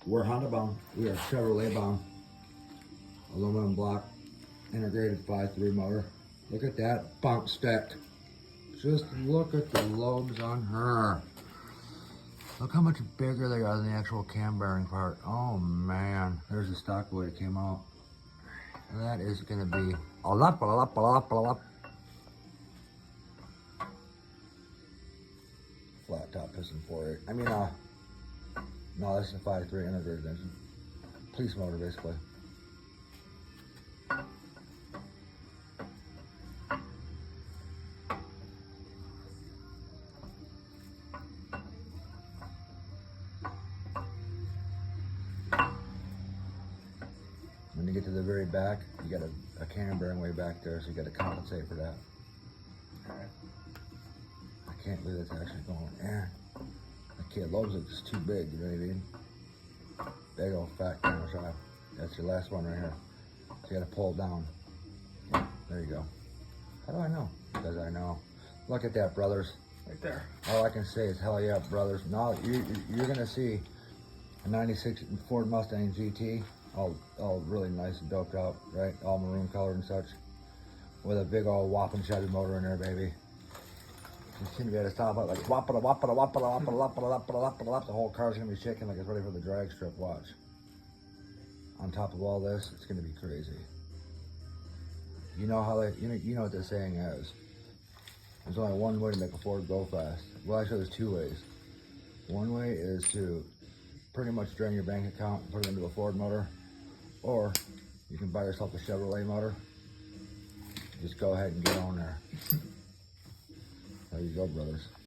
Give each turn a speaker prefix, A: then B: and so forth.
A: We're Honda bound. We are Chevrolet bound. Aluminum block, integrated 5.3 motor. Look at that bump stick. Just look at the lobes on her. Look how much bigger they are than the actual cam bearing part. Oh man, there's the stock boy that came out. And that is gonna be a lot. Flat top piston 4.8. I mean, no, this is a 5.3 integrated engine. Police motor, basically. When you get to the very back, you got a cam bearing way back there, so you got to compensate for that. I can't believe it's actually going. The kid lobes it just too big, you know what I mean? Big old fat camera shot. That's your last one right here. So you got to pull it down. Yeah, there you go. How do I know? Because I know. Look at that, brothers.
B: Right there.
A: All I can say is hell yeah, brothers. Now you're gonna see a 96 Ford Mustang GT, all really nice and doped out, right? All maroon colored and such, with a big old whopping Chevy motor in there, baby. You seem to be able to stop it like whoppada whoppada whoppada whoppada whoppada whoppada whoppada. The whole car's gonna be shaking like it's ready for the drag strip. Watch. On top of all this, it's gonna be crazy. You know how you know what the saying is. There's only one way to make a Ford go fast. Well, actually, there's two ways. One way is to pretty much drain your bank account and put it into a Ford motor, or you can buy yourself a Chevrolet motor. Just go ahead and get on there. There you go, brothers.